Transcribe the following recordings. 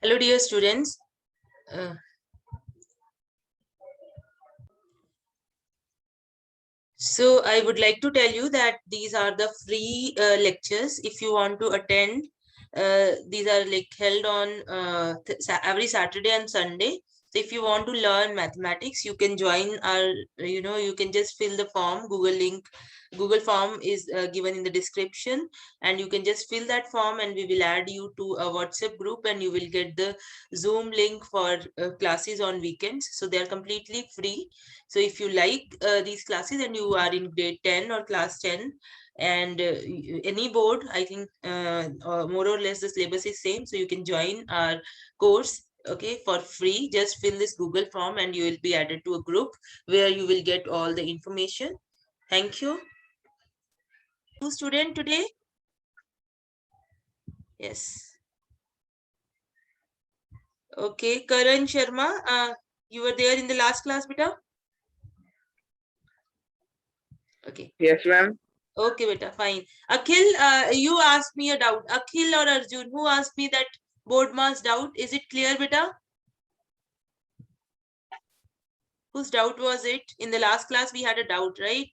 Hello, dear students. So I would like to tell you that these are the free lectures. If you want to attend, these are like held on every Saturday and Sunday. So if you want to learn mathematics, you can join our, you can just fill the form. Google form is given in the description, and you can just fill that form, and we will add you to a WhatsApp group, and you will get the Zoom link for classes on weekends. So they are completely free. So if you like these classes and you are in grade 10 or class 10 and any board, I think more or less the syllabus is same. So you can join our course, okay, for free. Just fill this Google form and you will be added to a group where you will get all the information. Thank you. New student today? Yes. Okay, Karan Sharma, you were there in the last class, beta? Okay. Yes, ma'am. Okay, beta, fine. Akhil, you asked me a doubt. Akhil or Arjun, who asked me that board mass doubt? Is it clear, beta? Whose doubt was it? In the last class, we had a doubt, right?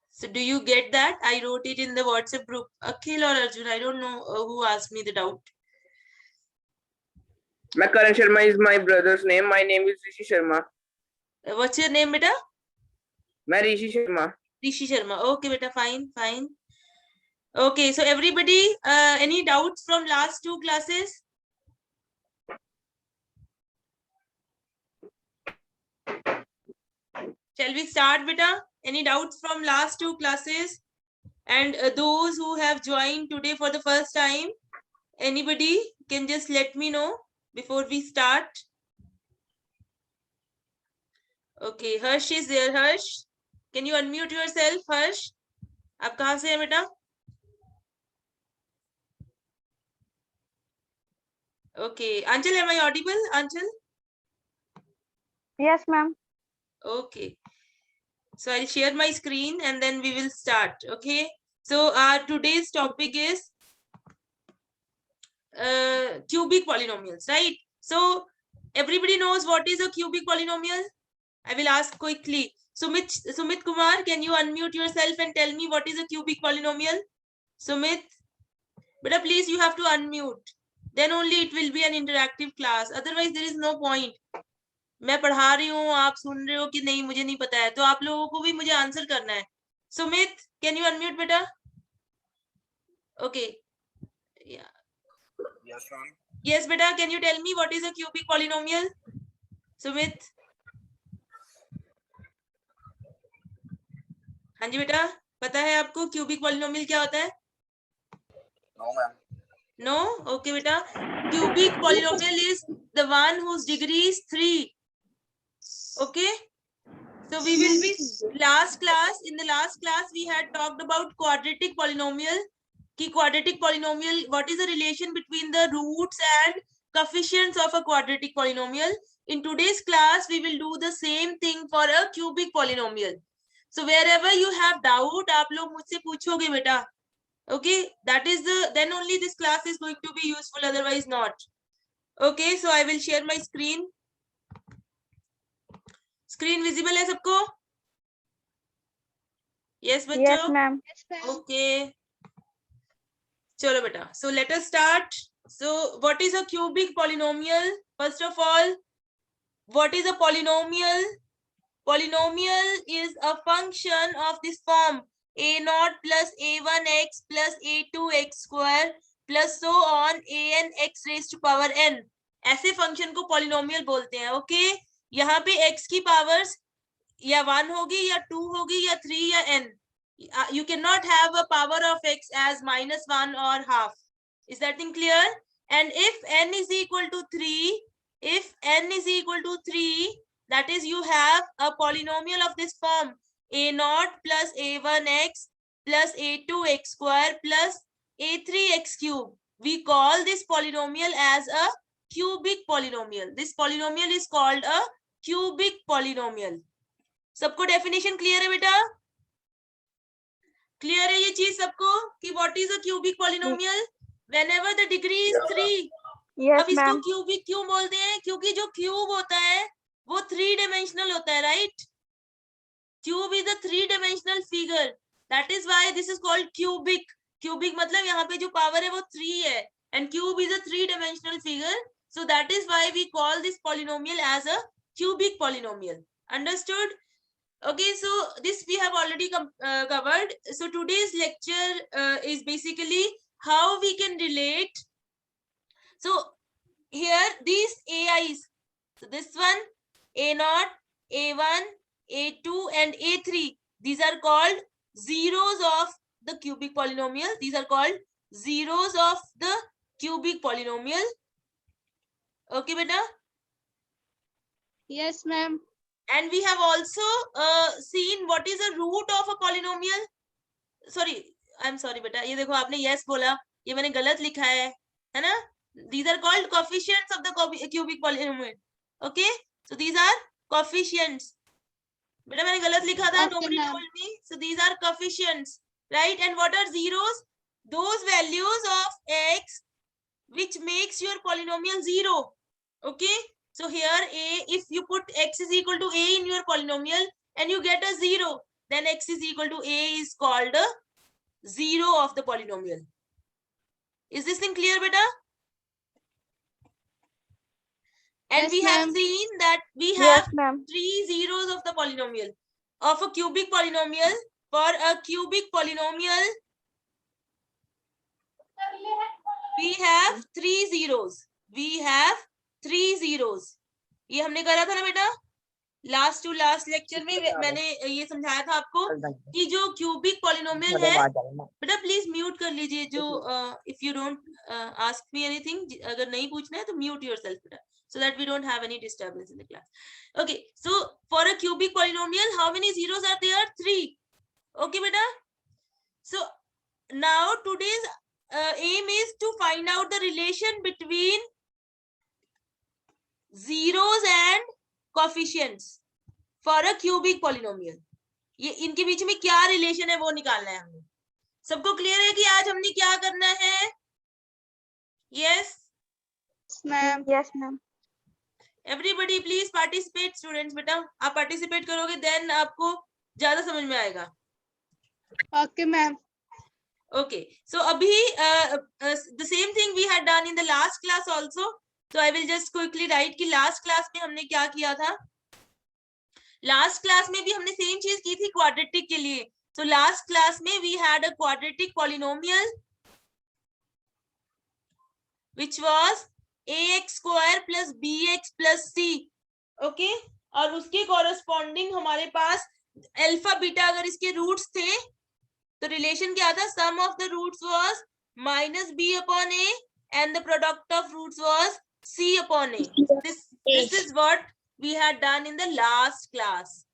So do you get that? I wrote it in the WhatsApp group. Akhil or Arjun, I don't know who asked me the doubt. Karan Sharma is my brother's name. My name is Rishi Sharma. What's your name, beta? Rishi Sharma. Rishi Sharma. Okay, beta, fine, fine. Okay, so everybody, any doubts from last two classes? Shall we start, beta? Any doubts from last two classes? And those who have joined today for the first time, anybody can just let me know before we start. Okay, Harsh is there. Harsh, can you unmute yourself, Harsh? आप कहाँ से हैं बेटा? Okay, Anchal, am I audible? Anchal? Yes, ma'am. Okay. So I'll share my screen and then we will start. Okay. So today's topic is cubic polynomials, right? So everybody knows what is a cubic polynomial? I will ask quickly. Sumit Kumar, can you unmute yourself and tell me what is a cubic polynomial? Sumit, but please you have to unmute. Then only it will be an interactive class. Otherwise there is no point. मैं पढ़ा रही हूँ, आप सुन रहे हो कि नहीं मुझे नहीं पता है, तो आप लोगों को भी मुझे आंसर करना है. सुमित, can you unmute बेटा? Okay. Yeah. Yes, ma'am. Yes बेटा, can you tell me what is a cubic polynomial? Sumit. हाँ जी बेटा, पता है आपको क्यूबिक पॉलिनोमियल क्या होता है? No, ma'am. No? Okay बेटा. Cubic polynomial is the one whose degree is 3. Okay? So we will be in the last class we had talked about quadratic polynomial. Quadratic polynomial, what is the relation between the roots and coefficients of a quadratic polynomial? In today's class, we will do the same thing for a cubic polynomial. So wherever you have doubt, आप लोग मुझसे पूछोगे बेटा. Okay, then only this class is going to be useful, otherwise not. Okay, so I will share my screen. Screen visible है सबको? Yes, बच्चों? Yes, ma'am. Okay. चलो बेटा. So let us start. So what is a cubic polynomial? First of all, what is a polynomial? Polynomial is a function of this form a0 plus a1x plus a2x square plus so on an x raised to power n. ऐसे function को polynomial बोलते हैं. Okay, यहाँ पे x की powers या 1 होगी या 2 होगी या 3 या n. You cannot have a power of x as -1 or half. Is that thing clear? And if n is equal to 3, that is you have a polynomial of this form a0 plus a1x plus a2x square plus a3x cube. We call this polynomial as a cubic polynomial. This polynomial is called a cubic polynomial. सबको definition clear है बेटा? Clear है ये चीज सबको कि what is a cubic polynomial? Whenever the degree is 3, Yes, अब इसको ma'am. क्यूबिक क्यों बोलते हैं? क्योंकि जो क्यूब होता है वो 3 डायमेंशनल होता है, right? Cube is a 3 dimensional figure, that is why this is called cubic. Cubic मतलब यहाँ पे जो पावर है वो 3 है, and cube is a 3 dimensional figure, so that is why we call this polynomial as a cubic polynomial. Understood? Okay, so this we have already covered. So today's lecture is basically how we can relate. So here these AIs, so this one A0, A1, A2 and A3, these are called zeros of the cubic polynomial. These are called zeros of the cubic polynomial. Okay beta? Yes, ma'am. And we have also seen what is the root of a polynomial. Sorry, I'm sorry beta, ये देखो आपने yes बोला, ये मैंने गलत लिखा है ना? These are called coefficients of the cubic polynomial. Okay, so these are coefficients. बेटा मैंने गलत लिखा था, nobody told me. So these are coefficients, right? And what are zeros? Those values of x which makes your polynomial zero. Okay, so here if you put x is equal to a in your polynomial and you get a 0, then x is equal to a is called a zero of the polynomial. Is this thing clear beta? And Yes, we have ma'am. seen that we have Yes, ma'am. 3 zeros of the polynomial, of a cubic polynomial. For a cubic polynomial we have 3 zeros. We have 3 zeros. ये हमने करा था ना बेटा last to last lecture में, मैंने ये समझाया था आपको कि जो क्यूबिक पॉलिनोमियल है बेटा, प्लीज म्यूट कर लीजिए. जो if you don't ask me anything, अगर नहीं पूछना है तो म्यूट योरसेल्फ बेटा, so that we don't have any disturbance in the class. Okay, so for a cubic polynomial how many zeros are there? 3. Okay beta, so now today's aim is to find out the relation between zeros and coefficients for a cubic polynomial. ये इनके बीच में क्या relation है वो निकालना है हमने. सबको क्लियर है कि आज हमने क्या करना है? Yes, Ma'am. Yes, ma'am. everybody please participate. Students बेटा आप participate करोगे then आपको ज्यादा समझ में आएगा. Okay, ma'am. Okay, so abhi the same thing we had done in the last class also. So I will just quickly write कि last class में हमने क्या किया था. लास्ट क्लास में भी हमने सेम चीज की थी क्वाड्रेटिक के लिए. So last class में we had a quadratic polynomial which was ax square plus bx plus c. Okay, और उसके corresponding हमारे पास अल्फा बीटा अगर इसके रूट्स थे तो रिलेशन क्या था? Sum of the roots was minus b upon a and the product of roots was c upon a. This is what we had done in the last class.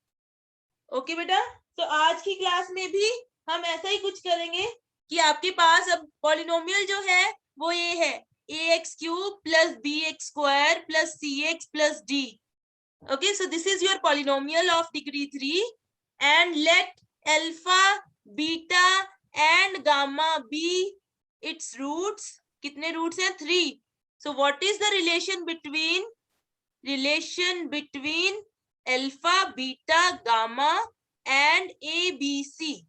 Okay बेटा, तो आज की class में भी हम ऐसा ही कुछ करेंगे कि आपके पास अब पॉलिनोमियल जो है वो ये है ax cube plus bx square plus cx plus d. Okay, so this is your polynomial of degree 3 and let alpha, beta and gamma be its roots. कितने roots हैं? 3. So what is the relation between alpha, beta, gamma and a, b, c,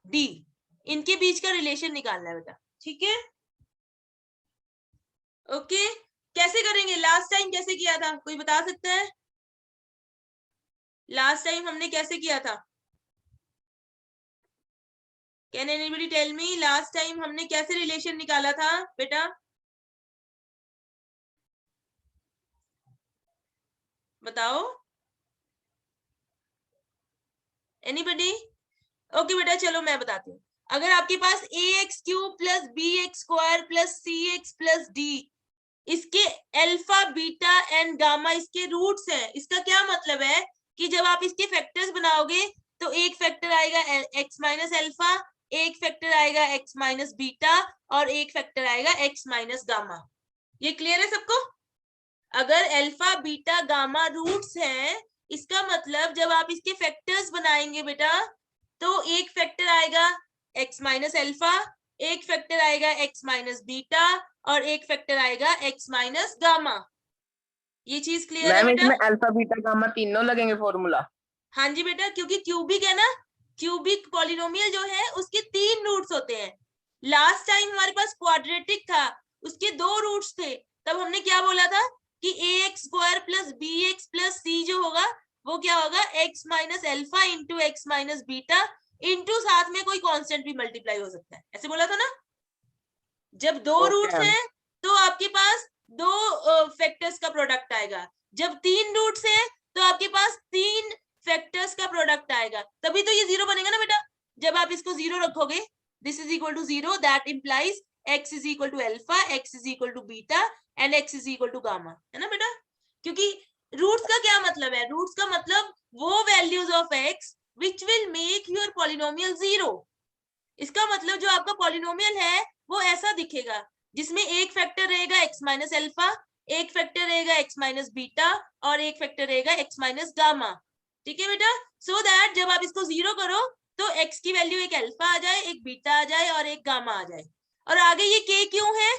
d? इनके बीच का relation निकालना है बेटा. ठीक है? Okay, कैसे करेंगे? लास्ट टाइम कैसे किया था कोई बता सकता है? लास्ट टाइम हमने कैसे किया था? Can anybody tell me last time हमने कैसे रिलेशन निकाला था बेटा? बताओ एनीबडी? ओके बेटा चलो मैं बताती हूँ. अगर आपके पास ax cube plus bx square plus cx plus d इसके अल्फा, बीटा एंड गामा इसके रूट्स हैं, इसका क्या मतलब है कि जब आप इसके फैक्टर्स बनाओगे तो एक फैक्टर आएगा x माइनस अल्फा, एक फैक्टर आएगा x माइनस बीटा और एक फैक्टर आएगा x माइनस गामा. ये क्लियर है सबको? अगर अल्फा, बीटा, गामा रूट्स हैं, इसका मतलब जब आप इसके फैक्टर्स बनाएंगे बेटा तो एक फैक्टर आएगा x माइनस अल्फा, एक फैक्टर आएगा x माइनस बीटा और एक फैक्टर आएगा x माइनस गामा। ये चीज क्लियर है मैम बेटा? इसमें अल्फा बीटा गामा तीनों लगेंगे फॉर्मूला? हाँ जी बेटा, क्योंकि क्यूबिक है ना, क्यूबिक पॉलिनोमियल जो है उसके 3 रूट्स होते हैं। लास्ट टाइम हमारे पास क्वाड्रेटिक था, उसके 2 रूट्स थे, तब हमने क्या बोला था कि ax square plus bx plus c जो होगा वो क्या होगा, x minus alpha into x minus beta into साथ में कोई कांस्टेंट भी मल्टीप्लाई हो सकता है, ऐसे बोला था ना। जब 2 रूट्स हैं तो आपके पास 2 फैक्टर्स का प्रोडक्ट आएगा, जब 3 रूट्स हैं तो आपके पास 3 फैक्टर्स का प्रोडक्ट आएगा, तभी तो ये 0 बनेगा ना बेटा। जब आप इसको 0 रखोगे, this is equal to 0, that implies x is equal to alpha, x is equal to beta and x is equal to gamma, है ना बेटा। क्योंकि रूट्स का क्या मतलब है, रूट्स का मतलब वो values of x which will make your polynomial 0। इसका मतलब जो आपका पॉलिनोमियल है वो ऐसा दिखेगा जिसमें एक फैक्टर रहेगा x माइनस अल्फा, एक फैक्टर रहेगा x माइनस बीटा और एक फैक्टर रहेगा x माइनस गामा। ठीक है बेटा, सो दैट जब आप इसको 0 करो तो x की वैल्यू एक अल्फा आ जाए, एक बीटा आ जाए और एक गामा आ जाए। और आगे ये k क्यों है,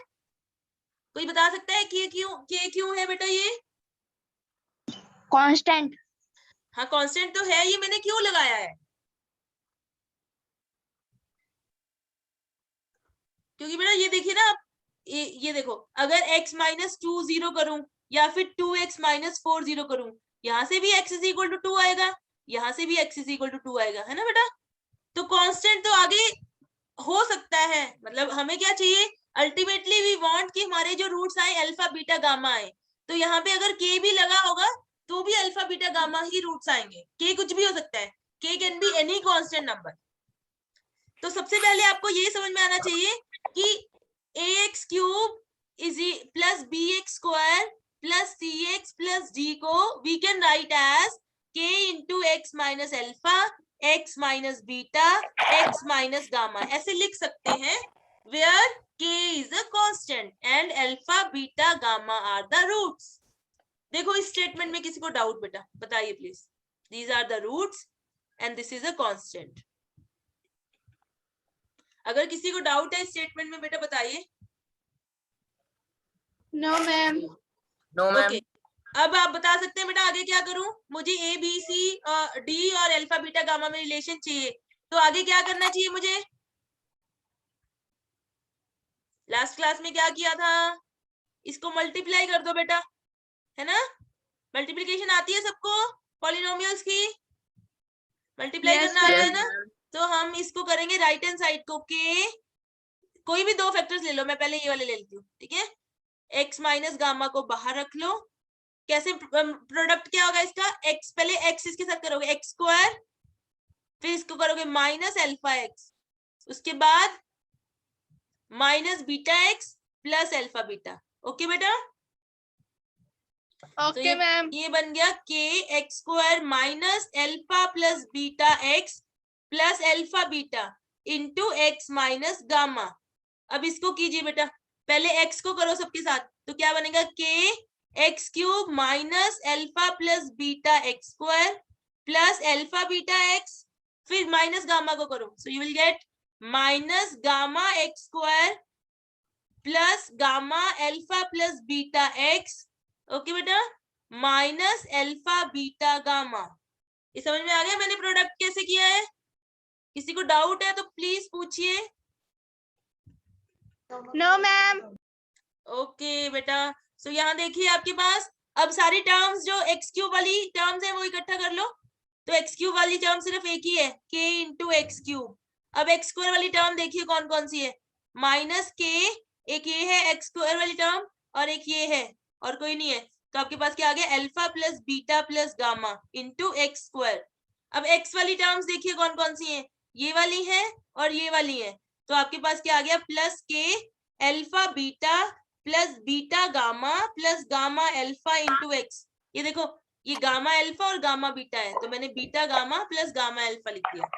कोई बता सकता है कि k क्यों है बेटा? ये कांस्टेंट। हाँ कांस्टेंट तो है, ये मैंने क्यों लगाया है, क्योंकि बेटा ये देखिए ना आप, ये देखो, अगर x माइनस 2 0 करूं या फिर 2x माइनस 4 0 करूं, यहां से भी x इज इक्वल टू 2 आएगा, यहां से भी x इज इक्वल टू 2 आएगा, है ना बेटा। तो कांस्टेंट तो आगे हो सकता है, मतलब हमें क्या चाहिए, अल्टीमेटली वी वांट कि हमारे जो रूट्स आए अल्फा बीटा गामा आए, तो यहाँ पे अगर k भी लगा होगा तो भी अल्फा बीटा गामा ही रूट्स आएंगे, k कुछ भी हो सकता है, k can be any constant number. तो सबसे पहले आपको ये समझ में आना चाहिए कि ax cube is plus bx square plus cx plus d को we can write as k into x minus alpha, x minus beta, x minus gamma, ऐसे लिख सकते हैं, where k is a constant and alpha beta gamma are the roots. देखो इस statement में किसी को डाउट बेटा बताइए please, these are the roots and this is a constant. अगर किसी को डाउट है स्टेटमेंट में बेटा बताइए। No ma'am. No ma'am. Okay, अब आप बता सकते हैं बेटा आगे क्या करूं, मुझे ए बी सी डी और अल्फा बीटा गामा में रिलेशन चाहिए, तो आगे क्या करना चाहिए मुझे? लास्ट क्लास में क्या किया था, इसको मल्टीप्लाई कर दो बेटा, है ना। मल्टीप्लिकेशन आती है सबको पॉलिनोमियल्स की, मल्टीप्लाई करना आता है ना। तो हम इसको करेंगे राइट हैंड साइड को, के कोई भी 2 फैक्टर्स ले लो, मैं पहले ये वाले ले लेती हूँ, ठीक है। x माइनस गामा को बाहर रख लो, कैसे प्रोडक्ट क्या होगा इसका, x पहले x इसके साथ करोगे x स्क्वायर, फिर इसको करोगे माइनस अल्फा x, उसके बाद minus beta x plus alpha beta. Okay बेटा, ओके मैम। ये बन गया k x square minus alpha plus beta x plus alpha beta into x minus gamma. अब इसको कीजिए बेटा, पहले x को करो सबके साथ, तो क्या बनेगा, k x cube minus alpha plus beta x square plus alpha beta x, फिर माइनस गामा को करो, so you will get minus gamma x square plus gamma alpha plus beta x। Okay बेटा, माइनस अल्फा बीटा गामा। ये समझ में आ गया मैंने product कैसे किया है? किसी को डाउट है तो प्लीज पूछिए। No ma'am. ओके बेटा, सो यहाँ देखिए आपके पास अब सारी टर्म्स जो एक्स क्यूब वाली टर्म्स है वो इकट्ठा कर लो, तो एक्स क्यूब वाली टर्म सिर्फ एक ही है, k इंटू एक्स क्यूब। अब एक्स स्क्वायर वाली टर्म देखिए कौन कौन सी है, माइनस k, एक ये है एक्स स्क्वायर वाली टर्म और एक ये है और कोई नहीं है, तो आपके पास क्या आ गया, alpha plus beta plus gamma into x square. अब एक्स वाली टर्म्स देखिए कौन कौन सी है, ये वाली है और ये वाली है, तो आपके पास क्या आ गया, plus k alpha beta plus beta gamma plus gamma alpha into x. ये देखो ये गामा अल्फा और गामा बीटा है, तो मैंने beta gamma plus gamma alpha लिख दिया,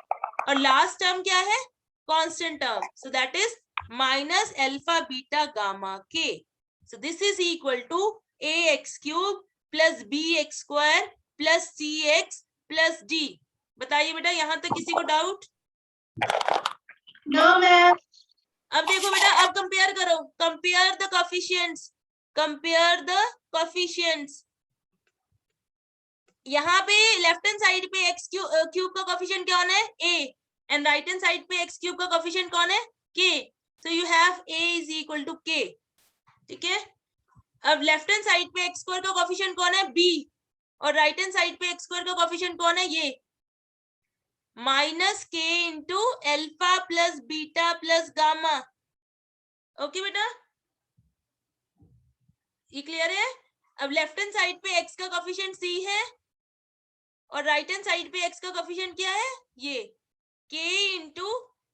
और लास्ट टर्म क्या है, constant term, so that is minus alpha beta gamma k. So this is equal to a x cube plus b x square plus c x plus d. बताइए बेटा यहाँ तक किसी को डाउट? No ma'am. अब देखो बेटा, अब कंपेयर करो, compare the coefficients, compare the coefficients. यहाँ पे लेफ्ट हैंड साइड पे एक्स क्यूब का कोफिशिएंट कौन है? a, and right hand side पे एक्स क्यूब का कोफिशिएंट कौन है? k. So you have a is equal to k. ठीक है, अब लेफ्ट हैंड साइड पे एक्स स्क्वायर का कोफिशिएंट कौन है? b, और राइट हैंड साइड पे एक्स स्क्वायर का कोफिशिएंट कौन है? ये minus k into alpha plus beta plus gamma. Okay बेटा, ये क्लियर है? अब लेफ्ट हैंड साइड पे x का कोफिशिएंट c है और राइट हैंड साइड पे x का कोफिशिएंट क्या है? ये k into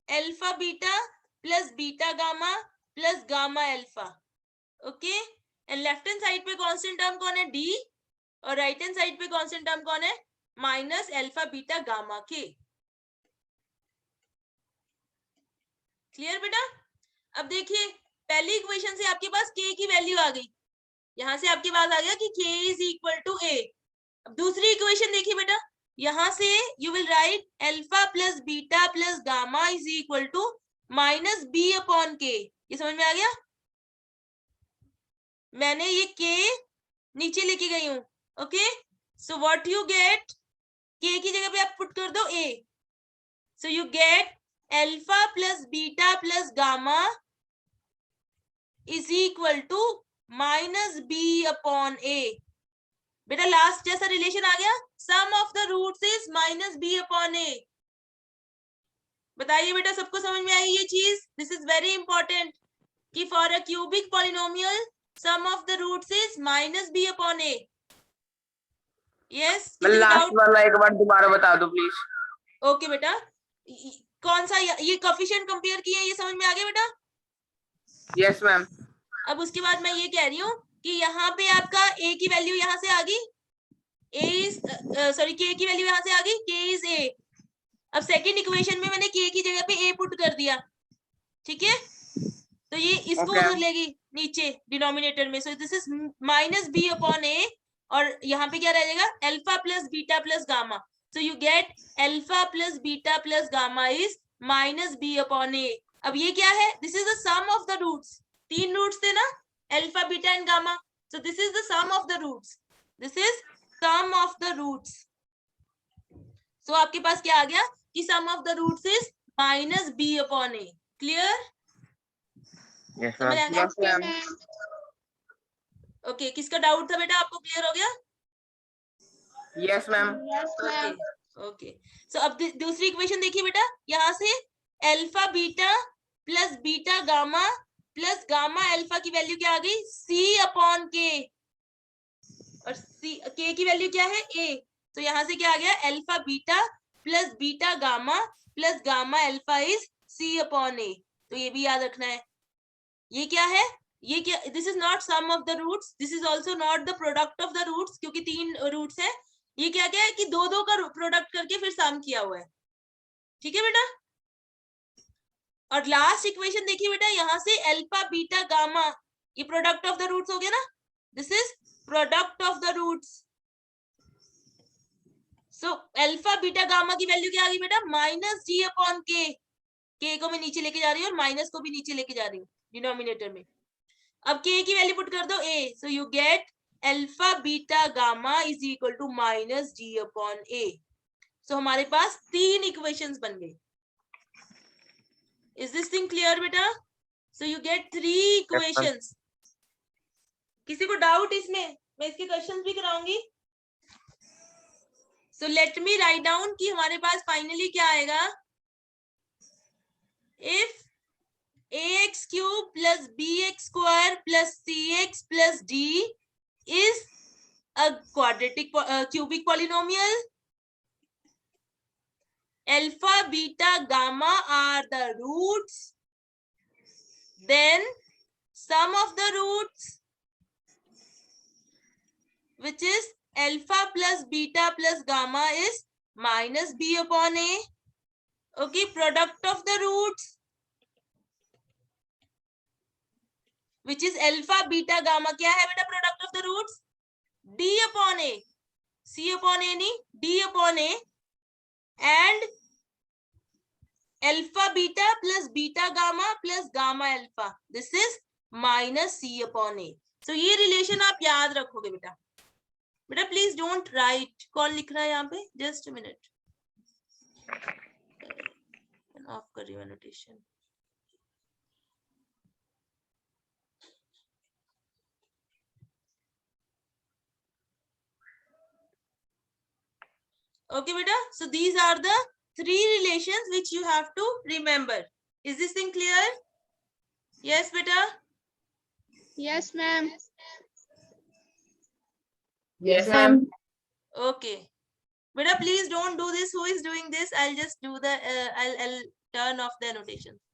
alpha beta plus beta gamma plus gamma alpha. Okay, and left hand side पे कांस्टेंट टर्म कौन है? d, और राइट हैंड साइड पे कांस्टेंट टर्म कौन है? Minus alpha beta gamma k। Clear बेटा? अब देखिए, पहली इक्वेशन से आपके पास k की वैल्यू आ गई, यहां से आपके पास आ गया कि k is equal to a। अब दूसरी इक्वेशन देखिए बेटा, यहां से you will write alpha plus beta plus gamma is equal to minus b upon k। ये समझ में आ गया? मैंने ये k नीचे लेके गई हूं। Okay, so what you get, k की जगह पे आप पुट कर दो a, so you get alpha plus beta plus gamma is equal to minus b upon a। बेटा लास्ट जैसा रिलेशन आ गया, sum of the roots is minus b upon a। बताइए बेटा, सबको समझ में आई ये चीज? दिस इज वेरी इंपॉर्टेंट कि for a cubic polynomial sum of the roots is minus b upon a। Yes, किसी को लास्ट डाउट? वाला एक बार दोबारा बता दो प्लीज। ओके बेटा, कौन सा ये कोफिशिएंट कंपेयर किए हैं, ये समझ में आ गया बेटा? Yes ma'am. अब उसके बाद मैं ये कह रही हूँ कि यहाँ पे आपका a की वैल्यू यहाँ से आ गई, a इज सॉरी k की वैल्यू यहाँ से आ गई, k इज a। अब सेकंड इक्वेशन में मैंने k की जगह पे a पुट कर दिया, ठीक है, तो ये इसको Okay. उधर लेगी नीचे डिनोमिनेटर में, so this is minus b upon a, और यहाँ पे क्या रह जाएगा? Alpha plus beta plus gamma. So you get alpha plus beta plus gamma is minus b upon a। अब ये क्या है? This is the sum of the roots, तीन रूट्स थे ना, alpha beta and gamma, so this is the sum of the roots, this is sum of the roots. So आपके पास क्या आ गया कि sum of the roots is minus b upon a। Clear? Yes समझ आ ma'am. गया? Okay, किसका doubt था बेटा? आपको क्लियर हो गया? Yes ma'am. Okay okay, so अब दूसरी इक्वेशन देखिए बेटा, यहाँ से alpha beta plus beta gamma plus gamma alpha की वैल्यू क्या आ गई? c अपॉन k, और k की वैल्यू क्या है? a। तो यहाँ से क्या आ गया? Alpha beta plus beta gamma plus gamma alpha is c upon a। तो ये भी याद रखना है। ये क्या है? ये क्या? This is not sum of the roots, this is also not the product of the roots, क्योंकि तीन रूट्स है। ये क्या क्या है कि दो दो का प्रोडक्ट करके फिर सम किया हुआ है। ठीक है बेटा? और लास्ट इक्वेशन देखिए बेटा, यहाँ से एल्फा बीटा गामा, ये प्रोडक्ट ऑफ द रूट्स हो गया ना, this is product of the roots. So alpha beta gamma की वैल्यू क्या आ गई बेटा? Minus g upon k। k को मैं नीचे लेके जा रही हूँ और माइनस को भी नीचे लेके जा रही हूँ डिनोमिनेटर में। अब k की वैल्यू पुट कर दो a, so you get alpha beta gamma is equal to minus g upon a। So हमारे पास तीन इक्वेशंस बन गई। इज दिस थिंग क्लियर बेटा? So you get 3 equations. किसी को डाउट इसमें? मैं इसके क्वेश्चंस भी कराऊंगी। So let me write down कि हमारे पास फाइनली क्या आएगा। If ax cube plus bx square plus cx plus d is a quadratic cubic polynomial, alpha beta gamma are the roots, then sum of the roots, which is alpha plus beta plus gamma, is minus b upon a. Okay, product of the roots, which is alpha beta gamma, क्या है बेटा product of the roots? d upon a, c upon a नहीं, d upon a, and alpha beta plus beta gamma plus gamma alpha, this is minus c upon a. So ये relation आप याद रखोगे बेटा। बेटा प्लीज डोंट राइट, कौन लिख रहा है यहाँ पे, जस्ट मिनट, ऑफ कर रही हूँ annotation. Okay beta, so these are the three relations which you have to remember. Is this thing clear? Yes beta. Yes, ma'am. Yes, ma'am. Okay beta, please don't do this. Who is doing this? I'll just do the I'll turn off the annotation.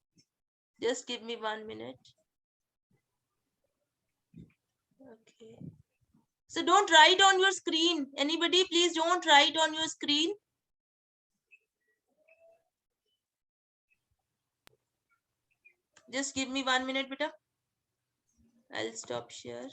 Just give me 1 minute. Okay, so don't write on your screen. Anybody, please don't write on your screen. Just give me 1 minute beta. I'll stop share.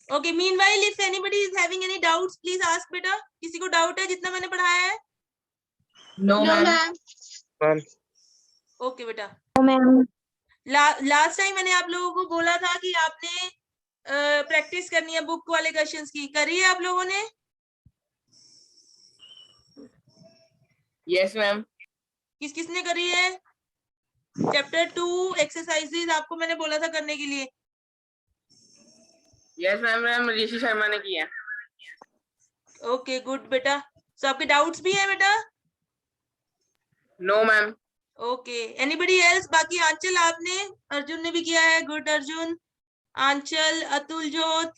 Okay, meanwhile if anybody is having any doubts, please ask beta. किसी को doubt है जितना मैंने पढ़ाया है? No, No, ma'am. ma'am. Ma'am. Okay बेटा। No, ma'am. Last time मैंने आप लोगों को बोला था कि आपने प्रैक्टिस करनी है बुक वाले क्वेश्चंस की, करी है आप लोगों ने? Yes, ma'am. किस किसने करी है? चैप्टर 2 एक्सरसाइजेज आपको मैंने बोला था करने के लिए। Yes, ma'am. मैम ऋषि शर्मा ने किया। ओके गुड बेटा। सो आपके डाउट्स भी हैं बेटा? No, ma'am. Okay, anybody else? बाकी आंचल आपने, अर्जुन ने भी किया है, गुड अर्जुन। आंचल, अतुल जोत,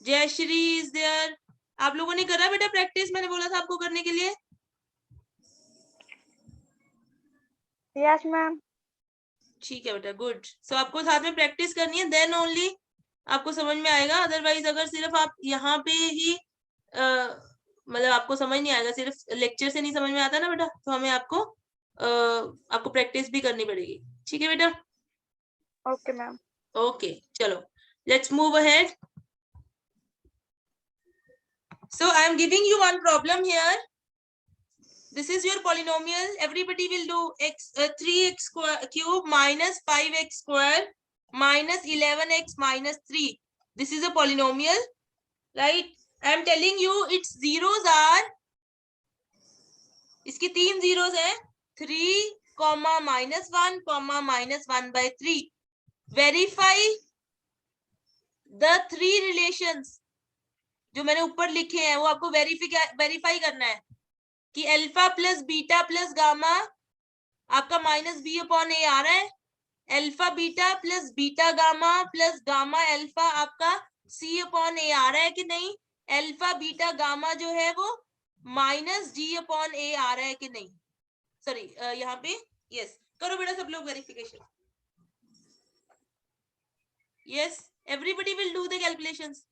जयश्री इज देयर। आप लोगों ने करा बेटा प्रैक्टिस, मैंने बोला था आपको करने के लिए? Yes, ma'am. ठीक है बेटा, गुड। सो आपको साथ में प्रैक्टिस करनी है, देन ओनली आपको समझ में आएगा। अदरवाइज अगर सिर्फ आप यहाँ पे ही मतलब आपको समझ नहीं आएगा, सिर्फ लेक्चर से नहीं समझ में आता ना बेटा, तो हमें आपको प्रैक्टिस भी करनी पड़ेगी। ठीक है बेटा? Okay, ma'am. ओके चलो, let's move ahead. So I am giving you one problem here. This is your polynomial. Everybody will do 3x cube minus 5x square minus 11x minus 3. This is a polynomial, right? I am telling you its zeros are, इसकी 3 zeros है, 3, -1, -1/3. Verify the 3 relations जो मैंने ऊपर लिखे हैं, वो आपको verify करना है कि alpha plus beta plus gamma आपका -b/a आ रहा है, alpha beta plus beta gamma plus gamma alpha आपका c/a आ रहा है कि नहीं, अल्फा बीटा गामा जो है वो -g/a आ रहा है कि नहीं। सॉरी, यहाँ पे यस करो बेटा सब लोग verification. Yes, everybody will do the calculations.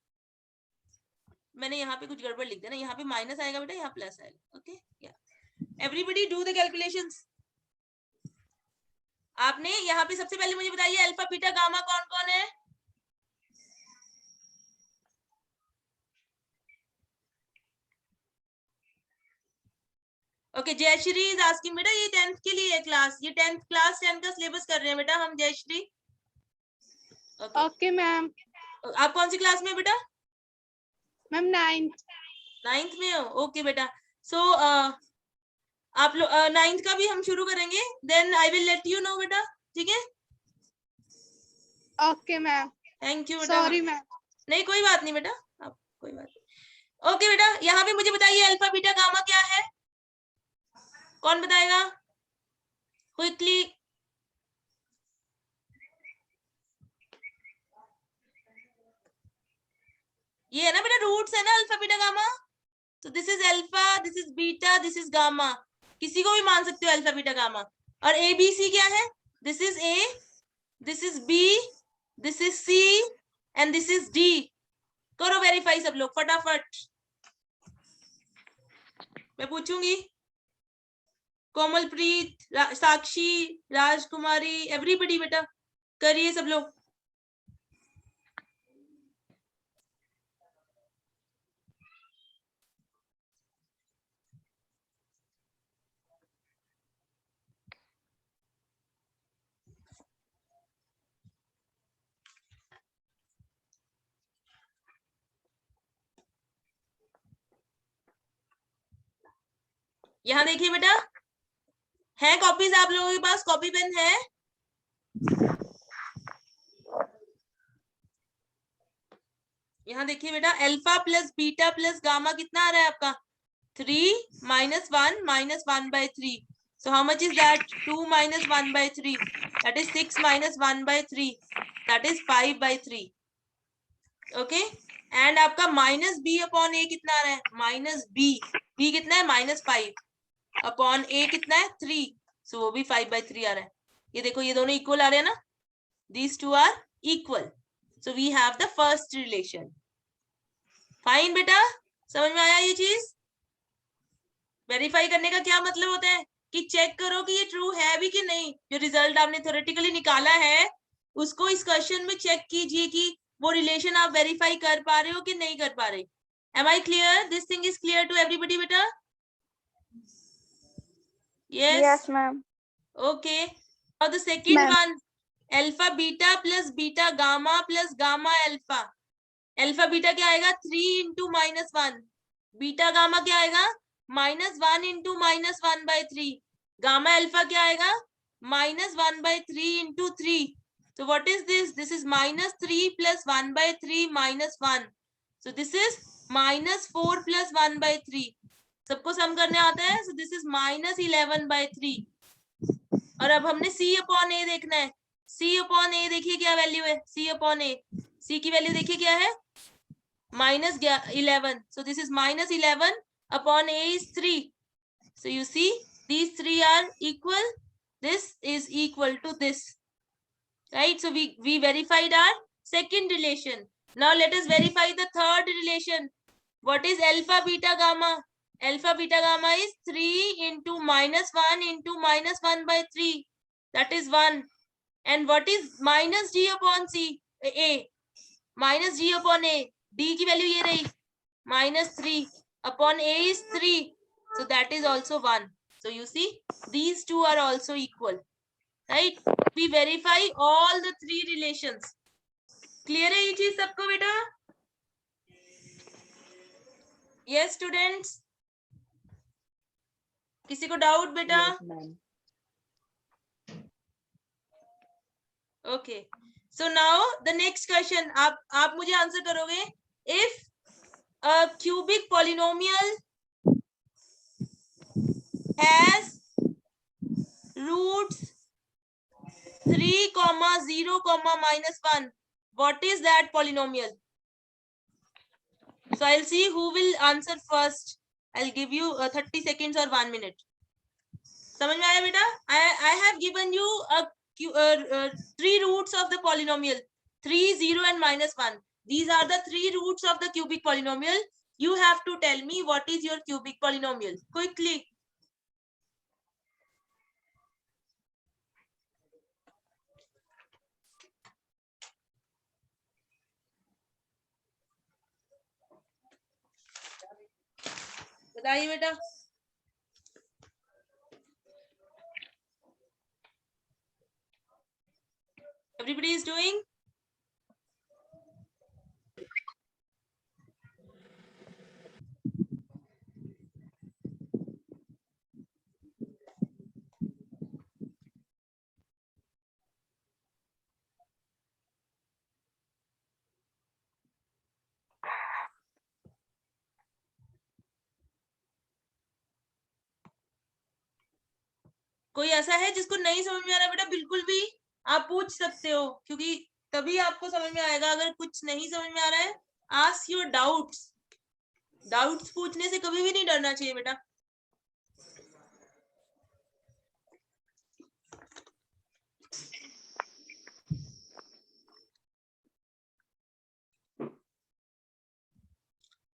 मैंने यहाँ पे कुछ गड़बड़ लिख दिया ना, यहाँ पे माइनस आएगा बेटा, यहाँ प्लस आएगा। ओके, या एवरीबडी डू द कैलकुलेशंस। आपने यहाँ पे सबसे पहले मुझे बताइए अल्फा बीटा गामा कौन कौन है? ओके, जयश्री इज आस्किंग बेटा, ये 10th के लिए है क्लास, ये 10th क्लास 10 का सिलेबस कर रहे हैं बेटा हम, जयश्री। Okay, ma'am. आप कौन सी क्लास में बेटा? Ma'am, 9th में हो? ओके बेटा। सो आप लोग 9th का भी हम शुरू करेंगे, then I will let you know बेटा, ठीक है? Okay, ma'am. थैंक यू बेटा। Sorry, ma'am. नहीं कोई बात नहीं बेटा, आप कोई बात नहीं। ओके बेटा, यहाँ पे मुझे बताइए अल्फा बीटा गामा क्या है, कौन बताएगा क्विकली? ये है ना बेटा, रूट्स है ना अल्फा बीटा गामा, तो this is alpha, this is beta, this is gamma, किसी को भी मान सकते हो अल्फा बीटा गामा। और ए बी सी क्या है? This is A, this is B, this is C and this is D. करो वेरीफाई सब लोग फटाफट, मैं पूछूंगी। कोमलप्रीत, साक्षी, राजकुमारी, एवरीबडी बेटा करिए सब लोग। यहाँ देखिए बेटा, है कॉपीज आप लोगों के पास? कॉपी पेन है? यहाँ देखिए बेटा, alpha plus beta plus gamma कितना आ रहा है आपका? 3 minus 1 minus 1 by 3. So how much is that? 2 minus 1 by 3. That is 6 minus 1 by 3. That is 5 by 3. Okay. And आपका माइनस बी अपॉन ए कितना आ रहा है? माइनस बी, बी कितना है? -5 अपॉन ए कितना है? 3. सो वो भी 5/3 आ रहा है। ये देखो, ये दोनों इक्वल आ रहे हैं ना? These two are equal. So we have the first relation. Fine बेटा, समझ में आया ये चीज? वेरीफाई करने का क्या मतलब होता है? कि चेक करो कि ये ट्रू है भी कि नहीं। जो रिजल्ट आपने थ्योरेटिकली निकाला है उसको इस क्वेश्चन में चेक कीजिए कि वो रिलेशन आप वेरीफाई कर पा रहे हो कि नहीं कर पा रहे। Am I clear? This thing is clear to everybody बेटा? Yes, yes, ma'am. ओके। और the second Ma'am. One, alpha beta plus beta gamma plus gamma alpha. Alpha beta क्या आएगा? 3 into -1। बीटा गामा क्या आएगा? -1 into -1/3। गामा अल्फा क्या आएगा? -1/3 into 3। So what is this? This is -3 plus 1/3 -1. So this is -4 plus 1/3. सबको सम करने आता है? So this is -11/3। और अब हमने C अपॉन ए देखना है। C अपॉन ए देखिए क्या वैल्यू है? C अपॉन ए, C की वैल्यू देखिए क्या है? -11. So this is -11 upon a is 3. So you see these three are equal. This is equal to this, right? So we verified our second relation. Now let us verify the third relation. What is alpha beta gamma? Alpha beta gamma is 3 into -1 into -1/3. That is 1. And what is minus d upon c? A. Minus d upon a. D की value ये रही, -3 upon a is 3. So that is also 1. So you see these two are also equal, right? We verify all the three relations. Clear है ये चीज सबको बेटा? Yes students? किसी को डाउट बेटा? Okay. So now the next question, आप मुझे आंसर करोगे। If a cubic polynomial has roots 3, 0, -1, what is that polynomial? So I'll see who will answer first. I'll give you 30 seconds or 1 minute. समझ में आया बेटा? I have given you 3 roots of the polynomial, 3, 0 and -1. These are the 3 roots of the cubic polynomial. You have to tell me what is your cubic polynomial quickly. बताइए बेटा। Everybody is doing? कोई ऐसा है जिसको नहीं समझ में आ रहा बेटा? बिल्कुल भी आप पूछ सकते हो, क्योंकि तभी आपको समझ में आएगा। अगर कुछ नहीं समझ में आ रहा है, आस्क योर डाउट्स। डाउट्स पूछने से कभी भी नहीं डरना चाहिए बेटा।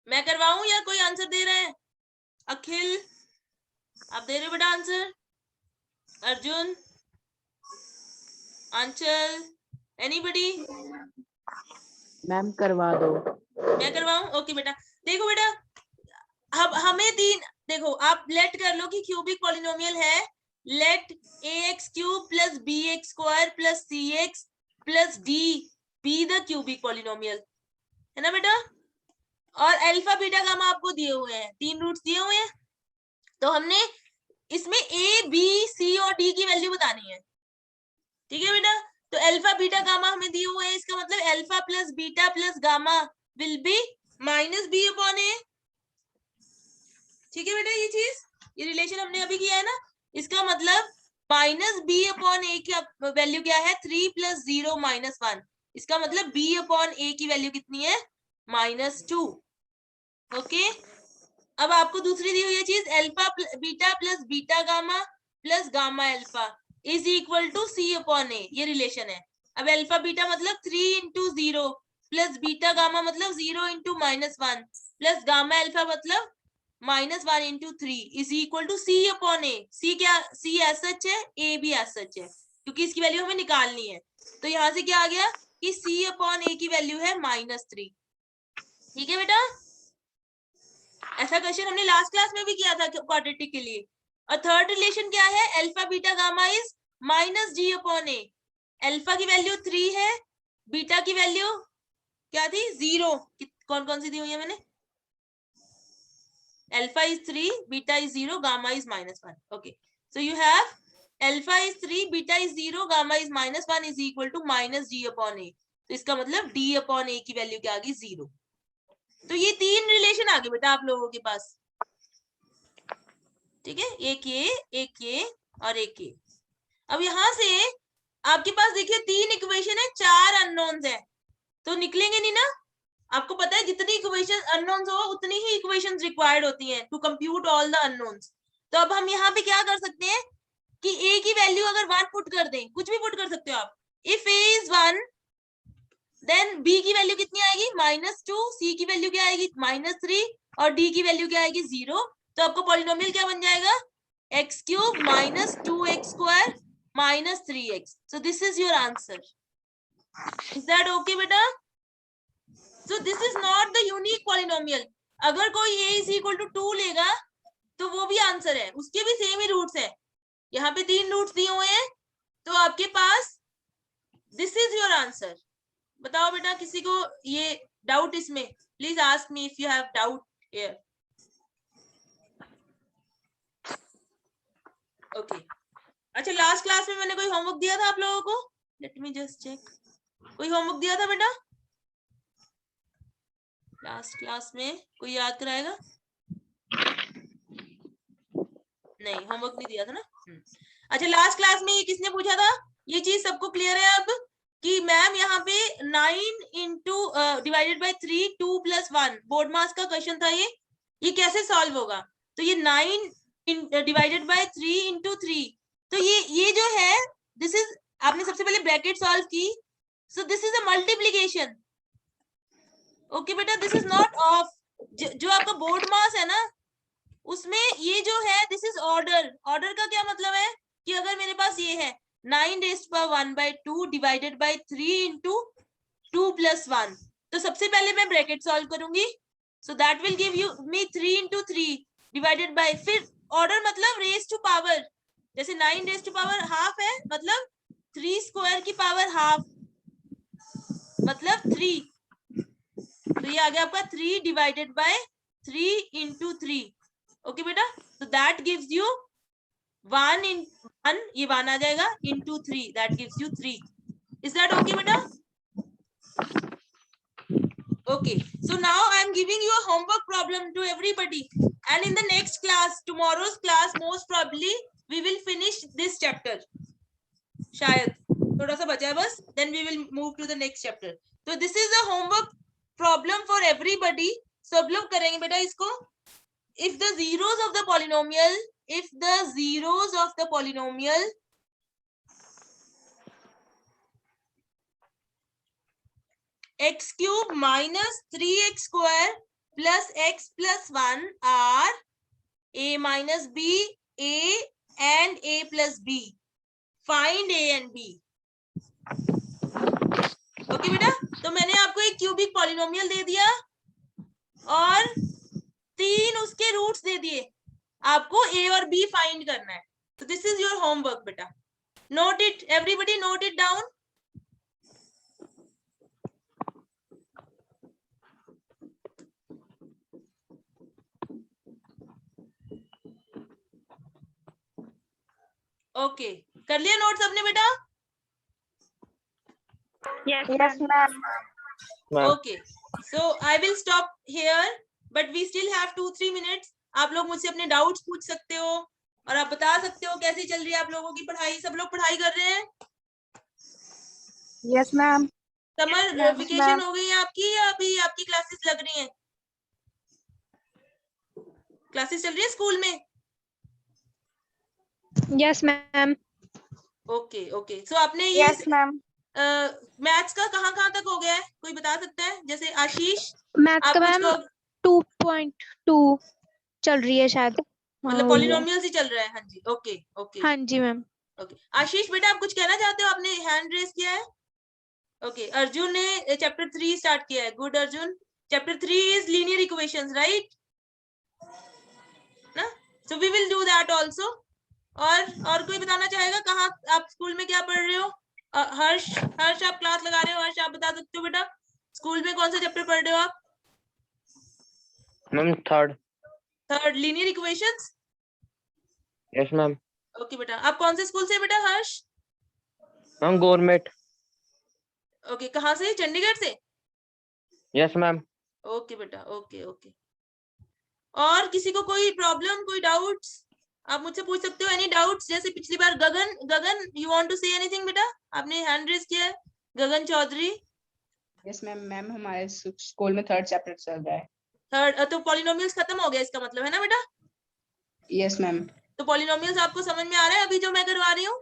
मैं करवाऊं या कोई आंसर दे रहे हैं? अखिल, आप दे रहे हो बेटा आंसर? अर्जुन, आंचल, एनीबडी? मैम करवा दो। मैं करवाऊं? ओके बेटा, देखो बेटा, अब हमें तीन, देखो आप लेट कर लो कि क्यूबिक पॉलिनोमियल है, let ax cube plus bx square plus cx plus d be the cubic polynomial, है ना बेटा? और अल्फा बीटा गामा आपको दिए हुए हैं, तीन रूट्स दिए हुए हैं, तो हमने इसमें a b c और d की वैल्यू बतानी है, ठीक है बेटा? तो अल्फा बीटा गामा हमें दिए हुए हैं, इसका मतलब alpha plus beta plus gamma will be minus b upon a, ठीक है बेटा? ये रिलेशन हमने अभी किया है ना, इसका मतलब माइनस बी अपॉन ए की वैल्यू क्या है, 3 प्लस 0 माइनस 1, इसका मतलब बी अपॉन ए की वैल्यू कितनी है, -2। ओके, अब आपको दूसरी दी हुई है चीज, alpha beta plus beta gamma plus gamma alpha is equal to C upon a, ये रिलेशन है। अब अल्फा बीटा मतलब 3 इंटू 0 प्लस बीटा गामा मतलब 0 इंटू -1 प्लस गामा अल्फा मतलब -1 into 3 is equal to C upon A. C क्या, C as such है, ए भी as such है, क्योंकि इसकी वैल्यू हमें निकालनी है। तो यहाँ से क्या आ गया कि सी अपॉन ए की वैल्यू है -3, ठीक है बेटा? ऐसा क्वेश्चन हमने लास्ट क्लास में भी किया था क्वाड्रेटिक के लिए। और थर्ड रिलेशन क्या है, alpha beta gamma is minus g upon a. Alpha की वैल्यू 3 है, बीटा की वैल्यू क्या थी, 0। कौन कौन सी दी हुई है मैंने, alpha is 3, beta is 0, gamma is -1। Okay, so you have alpha is 3, beta is 0, gamma is -1 is equal to minus g upon a. तो इसका मतलब डी अपॉन ए की वैल्यू क्या आ गई, 0। तो ये तीन रिलेशन आ गए बेटा आप लोगों के पास, ठीक है? एक ये और एक ये। अब यहां से आपके पास देखिए तीन इक्वेशन है, 4 अननोन्स है, तो निकलेंगे नहीं ना? आपको पता है जितनी इक्वेशन अननोन्स हो उतनी ही इक्वेशंस रिक्वायर्ड होती हैं to compute all the unknowns. तो अब हम यहाँ पे क्या कर सकते हैं कि a की वैल्यू अगर 1 पुट कर दें, कुछ भी पुट कर सकते हो आप, if a is 1 then b की वैल्यू कितनी आएगी, -2, c की वैल्यू क्या आएगी, -3 और d की वैल्यू क्या आएगी, 0। तो आपको पॉलिनोमियल क्या बन जाएगा, x cube -2x square -3x। So this is your answer. Is that okay बेटा? So this is not the unique polynomial. अगर कोई a इज इक्वल टू 2 लेगा तो वो भी आंसर है, उसके भी सेम ही रूट्स है। यहाँ पे 3 रूट्स दिए हुए हैं, तो आपके पास दिस इज योर आंसर। बताओ बेटा, किसी को ये डाउट इसमें, please ask me if you have doubt here. Okay, अच्छा लास्ट क्लास में मैंने कोई होमवर्क दिया था आप लोगों को, लेट मी जस्ट चेक। कोई होमवर्क दिया था बेटा लास्ट क्लास में, कोई याद कराएगा? नहीं, होमवर्क नहीं दिया था ना। अच्छा, लास्ट क्लास में ये किसने पूछा था, ये चीज सबको क्लियर है अब कि मैम यहाँ पे 9 इंटू डिवाइडेड बाई 3 2 + 1 बोर्ड मास का क्वेश्चन था, ये कैसे सॉल्व होगा? तो ये 9 डिवाइडेड बाई 3 इंटू 3, तो ये जो है दिस इज, आपने सबसे पहले ब्रैकेट सॉल्व की, सो this is a multiplication. Okay बेटा, दिस इज नॉट ऑफ, जो आपका बोर्ड मास है ना उसमें ये जो है दिस इज ऑर्डर। ऑर्डर का क्या मतलब है कि अगर मेरे पास ये है 9⁻1/2 डिवाइडेड बाई 3 इंटू 2 + 1, तो सबसे पहले मैं ब्रैकेट सॉल्व करूंगी, so that will give you me 3 into 3 divided by, फिर ऑर्डर मतलब रेज टू पावर, जैसे 9 रेज टू पावर हाफ है मतलब 3 स्क्वायर की पावर हाफ मतलब 3, तो ये आ गया आपका 3 डिवाइडेड बाय 3 इंटू 3। ओके बेटा, तो दैट गिव्स यू 1 in 1, ये 1 आ जाएगा into 3, that gives you 3। Is that okay बेटा? Okay, so now I am giving you a homework problem to everybody, and in the next class, tomorrow's class, most probably we will finish this chapter. शायद थोड़ा सा बचा है बस, then we will move to the next chapter. So this is a homework problem for everybody. सब लोग करेंगे बेटा इसको. If the zeros of the polynomial x cube minus 3x square plus x plus 1 are a minus b, a and a plus b. Find a and b. Okay बेटा, तो मैंने आपको एक क्यूबिक पॉलिनोमियल दे दिया और 3 उसके रूट्स दे दिए, आपको ए और बी फाइंड करना है। तो दिस इज योर होमवर्क बेटा, note it, everybody note it down. Okay, कर लिया नोट सबने बेटा? Yes, ma'am. Okay, so I will stop here, but we still have 2-3 minutes. आप लोग मुझसे अपने डाउट्स पूछ सकते हो और आप बता सकते हो कैसी चल रही है आप लोगों की पढ़ाई। सब लोग पढ़ाई कर रहे हैं? Yes, ma'am. Summer Yes, vacation ma'am. हो गई है आपकी या अभी आपकी क्लासेस लग रही हैं? क्लासेस चल रही है स्कूल में? Yes, ma'am. ओके ओके, सो आपने ये Yes, ma'am. मैथ्स का कहाँ तक हो गया है, कोई बता सकता है? जैसे आशीष, मैथ आप का कुछ मैम कहो, 2.2 चल रही है शायद। मतलब हाँ, पॉलिनोमियल्स ही चल रहा है। हाँ जी, ओके ओके हाँ जी मैम। ओके। आशीष बेटा, आप कुछ कहना चाहते हो? आपने हैंड रेस किया है। ओके, अर्जुन ने चैप्टर 3 स्टार्ट किया है। Good Arjun, chapter 3 is linear equations, right ना? So we will do that also. और कोई बताना चाहेगा कहाँ आप स्कूल में क्या पढ़ रहे हो? हर्ष, आप क्लास लगा रहे हो? हर्ष, आप बता सकते हो बेटा स्कूल में कौन सा चैप्टर पढ़ रहे हो आप? Ma'am third, linear equations. Yes ma'am. Okay बेटा, आप कौन से स्कूल से बेटा हर्ष? Ma'am government. ओके, कहाँ से? चंडीगढ़ से? Yes ma'am. ओके बेटा, ओके ओके। और किसी को कोई प्रॉब्लम, कोई डाउट्स, आप मुझसे पूछ सकते हो। Any doubts? जैसे पिछली बार Gagan you want to say anything बेटा? आपने हैंड रेज किया है, Gagan Chaudhary. Yes ma'am. Ma'am हमारे स्कूल में 3rd चैप्टर चल रहा है। थर्ड, तो पॉलिनोमियल्स खत्म हो गया इसका मतलब है ना बेटा? Yes ma'am. तो पॉलिनोमियल्स आपको समझ में आ रहा है अभी जो मैं करवा रही हूँ?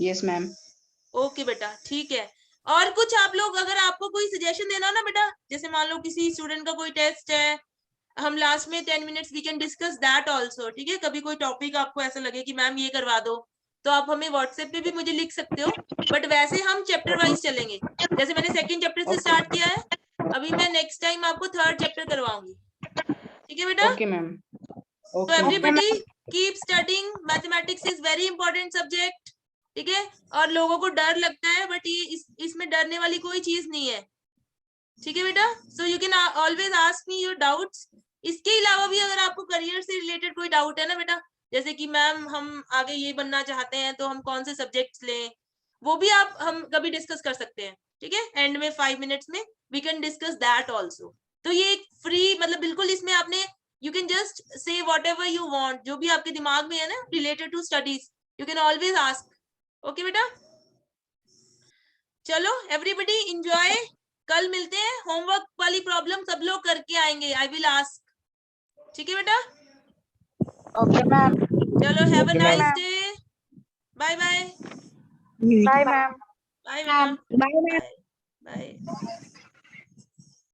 Yes ma'am. ओके बेटा, ठीक है। और कुछ आप लोग, अगर आपको कोई सजेशन देना हो ना बेटा, जैसे मान लो किसी स्टूडेंट का कोई टेस्ट है, हम लास्ट में 10 minutes we can discuss that also, ठीक है? कभी कोई टॉपिक आपको ऐसा लगे कि मैम ये करवा दो, तो आप हमें व्हाट्सएप पे भी मुझे लिख सकते हो। बट वैसे हम चैप्टर वाइज चलेंगे। जैसे मैंने सेकंड चैप्टर से स्टार्ट किया है, अभी मैं नेक्स्ट टाइम आपको 3rd चैप्टर करवाऊंगी, ठीक है बेटा? Okay ma'am. तो okay ma'am. Everybody keep studying, mathematics is very important subject, ठीक है? और लोगों को डर लगता है, बट ये इसमें डरने वाली कोई चीज नहीं है, ठीक है बेटा? So you can always ask me your doubts. इसके अलावा भी अगर आपको करियर से रिलेटेड कोई डाउट है ना बेटा, जैसे कि मैम हम आगे ये बनना चाहते हैं तो हम कौन से सब्जेक्ट्स लें, वो भी हम कभी डिस्कस कर सकते हैं, ठीक है? एंड में 5 मिनट्स में we can discuss that also. तो ये एक फ्री, मतलब बिल्कुल इसमें आपने, you can just say whatever you want, जो भी आपके दिमाग में है ना related to studies, you can always ask. Okay बेटा, चलो एवरीबडी एंजॉय। कल मिलते हैं। होमवर्क वाली प्रॉब्लम सब लोग करके आएंगे, आई विल आस्क, ठीक है बेटा? Okay ma'am. चलो, have a Okay, nice ma'am. Day. Bye bye. Bye ma'am. Bye बेटा। Bye ma'am. Bye bye.